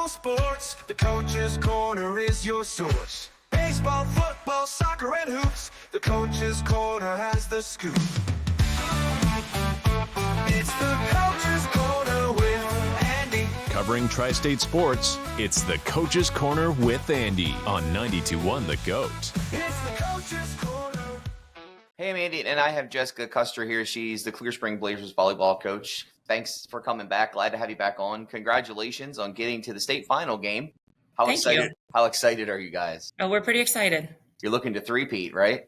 school sports, the Coach's Corner is your source. Baseball, football, soccer, and hoops, the Coach's Corner has the scoop. It's the Coach's Corner with Andy. Covering Tri-State sports, it's the Coach's Corner with Andy on 92.1 The GOAT. It's the Coach's Corner. Hey, I'm Andy, and I have Jessica Custer here. She's the Clear Spring Blazers volleyball coach. Thanks for coming back. Glad to have you back on. Congratulations on getting to the state final game. How excited are you guys? Oh, we're pretty excited. You're looking to three-peat, right?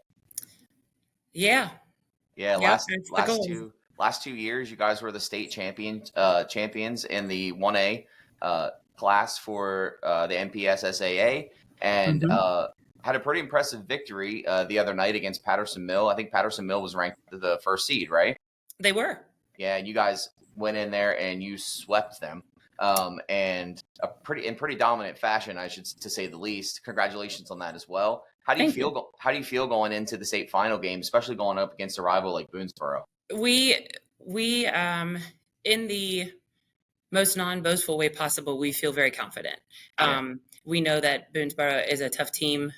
Yeah. Yeah, that's last 2 years, you guys were the state champions in the 1A class for the MPSSAA, and had a pretty impressive victory the other night against Patterson Mill. I think Patterson Mill was ranked the first seed, right? They were. Yeah, and you guys went in there and you swept them, and in pretty dominant fashion, to say the least. Congratulations on that as well. How do you feel? How do you feel going into the state final game, especially going up against a rival like Boonsboro? We in the most non-boastful way possible, we feel very confident. We know that Boonsboro is a tough team.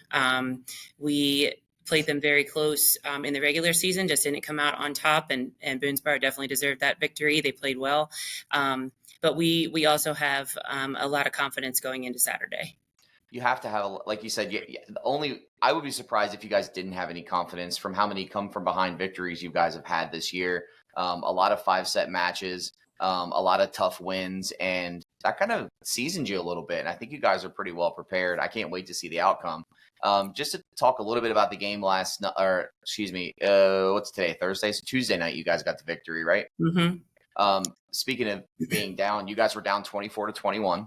We played them very close in the regular season, just didn't come out on top, and Boonsboro definitely deserved that victory. They played well. But we also have a lot of confidence going into Saturday. You have to have, like you said, I would be surprised if you guys didn't have any confidence from how many come from behind victories you guys have had this year. A lot of 5-set matches, a lot of tough wins, and that kind of seasoned you a little bit. And I think you guys are pretty well prepared. I can't wait to see the outcome. Just to talk a little bit about the game what's today? Thursday? So Tuesday night, you guys got the victory, right? Mm-hmm. Speaking of being down, you guys were down 24-21.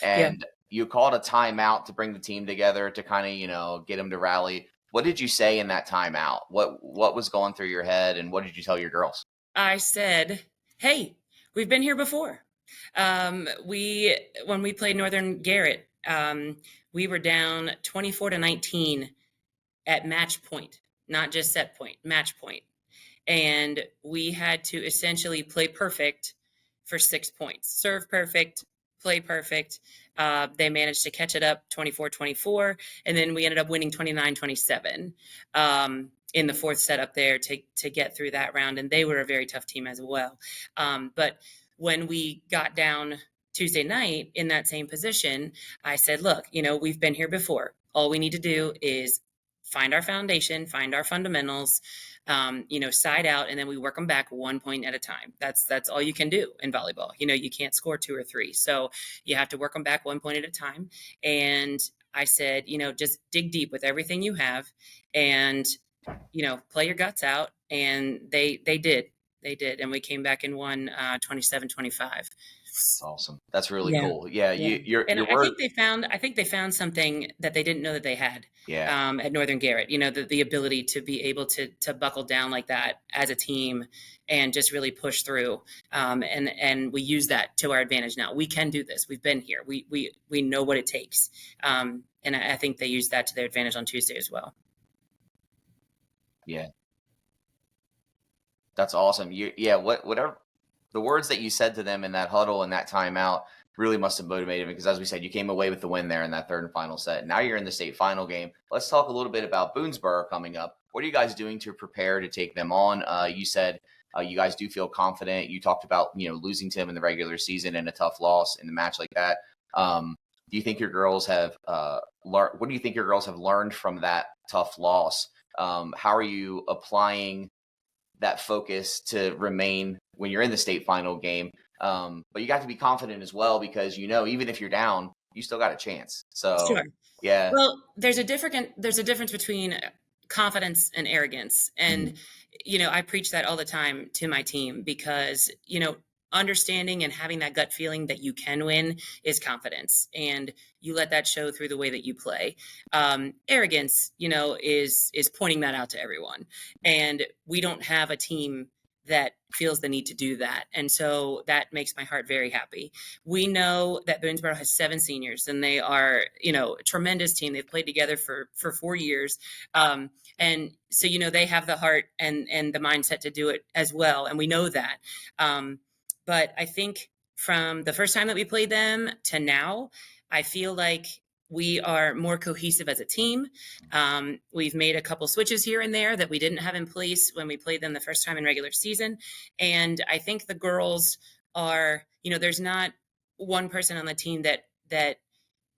And you called a timeout to bring the team together to kind of, get them to rally. What did you say in that timeout? What was going through your head, and what did you tell your girls? I said, hey, we've been here before. When we played Northern Garrett, we were down 24-19 at match point, not just set point, match point. And we had to essentially play perfect for 6 points. Serve perfect, play perfect. They managed to catch it up 24-24, and then we ended up winning 29-27 in the fourth set up there to get through that round. And they were a very tough team as well. But when we got down Tuesday night in that same position, I said, look, we've been here before. All we need to do is find our foundation, find our fundamentals, side out, and then we work them back 1 point at a time. That's all you can do in volleyball. You can't score 2 or 3. So you have to work them back 1 point at a time. And I said, just dig deep with everything you have and, play your guts out. And they did. They did. And we came back and won 27-25. That's awesome. That's really cool. Yeah. I think they found something that they didn't know that they had at Northern Garrett, the ability to be able to buckle down like that as a team and just really push through. And we use that to our advantage now. We can do this. We've been here. We know what it takes. And I think they used that to their advantage on Tuesday as well. Yeah. That's awesome. Whatever the words that you said to them in that huddle and that timeout really must have motivated them, because as we said, you came away with the win there in that third and final set. Now you're in the state final game. Let's talk a little bit about Boonsboro coming up. What are you guys doing to prepare to take them on? You said you guys do feel confident. You talked about, losing to them in the regular season and a tough loss in a match like that. Do you think your girls have learned? What do you think your girls have learned from that tough loss? How are you applying that focus to remain when you're in the state final game? But you got to be confident as well, because even if you're down, you still got a chance. So sure. Yeah. Well, there's a difference between confidence and arrogance, and I preach that all the time to my team, because understanding and having that gut feeling that you can win is confidence, and you let that show through the way that you play. Arrogance, is pointing that out to everyone, and we don't have a team that feels the need to do that. And so that makes my heart very happy. We know that Boonsboro has 7 seniors, and they are, a tremendous team. They've played together for 4 years. And so, they have the heart and the mindset to do it as well. And we know that. But I think from the first time that we played them to now, I feel like we are more cohesive as a team. We've made a couple switches here and there that we didn't have in place when we played them the first time in regular season. And I think the girls are, there's not one person on the team that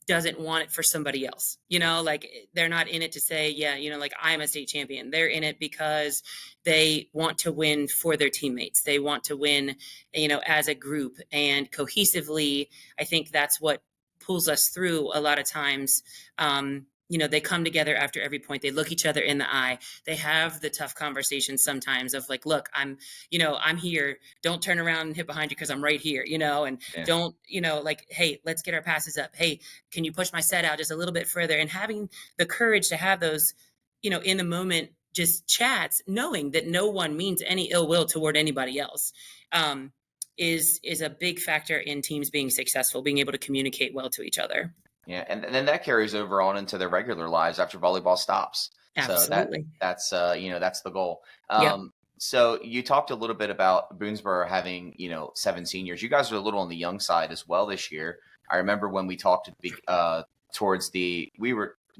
doesn't want it for somebody else, like they're not in it to say, like I'm a state champion. They're in it because they want to win for their teammates. They want to win, as a group and cohesively. I think that's what pulls us through a lot of times. They come together after every point. They look each other in the eye. They have the tough conversations sometimes of like, look, I'm here. Don't turn around and hit behind you because I'm right here, and don't, like, hey, let's get our passes up. Hey, can you push my set out just a little bit further? And having the courage to have those, in the moment, just chats, knowing that no one means any ill will toward anybody else. Is a big factor in teams being successful, being able to communicate well to each other. Yeah, and then that carries over on into their regular lives after volleyball stops. Absolutely. So that's the goal. Yep. So you talked a little bit about Boonsboro having 7 seniors. You guys are a little on the young side as well this year. I remember when we talked we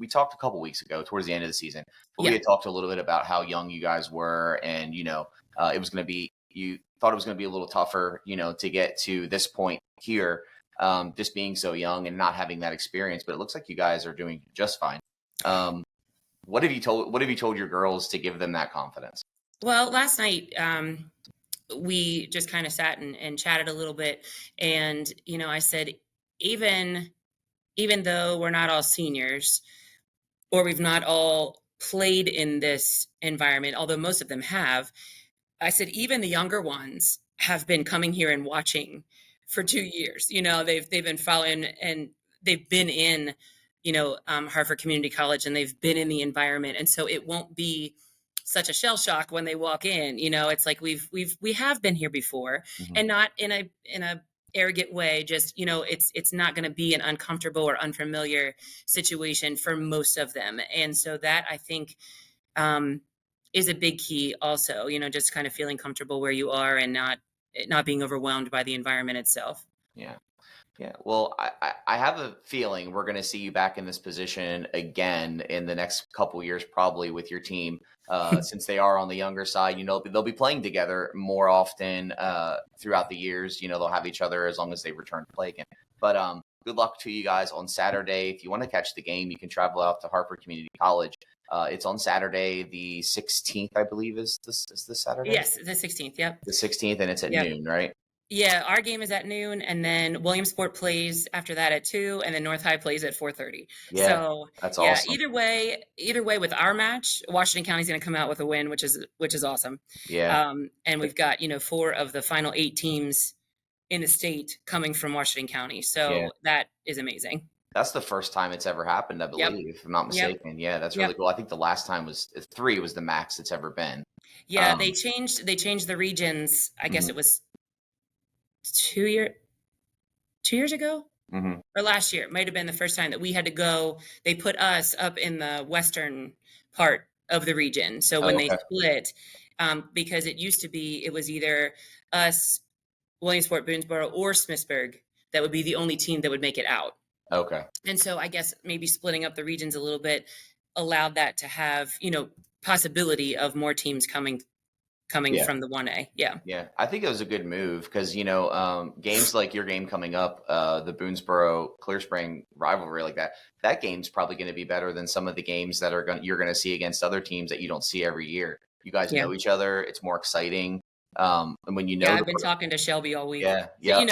talked a couple weeks ago towards the end of the season. We had talked a little bit about how young you guys were, and it was going to be, you thought it was going to be a little tougher, to get to this point here. Just being so young and not having that experience, but it looks like you guys are doing just fine. What have you told your girls to give them that confidence? Well, last night, we just kind of sat and chatted a little bit. And, I said, even though we're not all seniors or we've not all played in this environment, although most of them have, I said, even the younger ones have been coming here and watching for 2 years. They've been following and they've been in, Hartford Community College, and they've been in the environment. And so it won't be such a shell shock when they walk in. It's like we have been here before, and not in a arrogant way. Just, it's not going to be an uncomfortable or unfamiliar situation for most of them. And so that, I think, is a big key also, just kind of feeling comfortable where you are and not being overwhelmed by the environment itself. Yeah. Well, I have a feeling we're going to see you back in this position again in the next couple years, probably with your team, since they are on the younger side. They'll be playing together more often throughout the years. They'll have each other as long as they return to play again. But good luck to you guys on Saturday. If you want to catch the game, you can travel out to Hartford Community College. It's on Saturday, the 16th, I believe, is this Saturday? Yes, the 16th. Yep. The 16th, and it's at noon, right? Yeah, our game is at noon, and then Williamsport plays after that at 2, and then North High plays at 4:30. Yeah, so that's awesome. Either way, with our match, Washington County's going to come out with a win, which is awesome. Yeah. And we've got 4 of the final 8 teams in the state coming from Washington County, so that is amazing. That's the first time it's ever happened, I believe, if I'm not mistaken. Yeah, that's really cool. I think the last time was 3 was the max it's ever been. Yeah, they changed the regions. I guess it was 2 years ago, or last year. It might have been the first time that we had to go. They put us up in the western part of the region. So when they split, because it used to be, it was either us, Williamsport, Boonsboro, or Smithsburg that would be the only team that would make it out. Okay. And so I guess maybe splitting up the regions a little bit allowed that to have, possibility of more teams coming from the 1A. Yeah. I think it was a good move because, games like your game coming up, the Boonsboro Clear Spring rivalry, like that game's probably going to be better than some of the games that you're going to see against other teams that you don't see every year. You guys know each other. It's more exciting. And when I've been talking to Shelby all week. Yeah.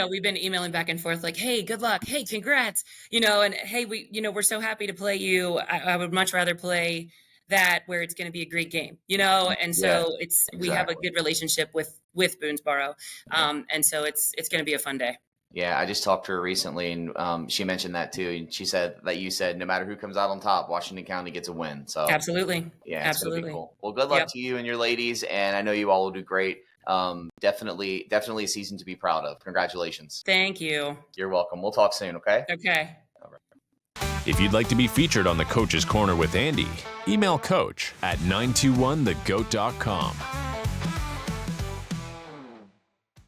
We've been emailing back and forth like, hey, good luck. Hey, congrats. And hey, we're so happy to play you. I would much rather play that where it's going to be a great game, and so we have a good relationship with Boonsboro. And so it's going to be a fun day. Yeah. I just talked to her recently and she mentioned that too. And she said that you said, no matter who comes out on top, Washington County gets a win. So absolutely. Yeah. Absolutely. Cool. Well, good luck to you and your ladies. And I know you all will do great. Definitely a season to be proud of. Congratulations. Thank you. You're welcome. We'll talk soon. Okay. Okay. All right. If you'd like to be featured on the Coach's Corner with Andy, email coach at 921thegoat.com.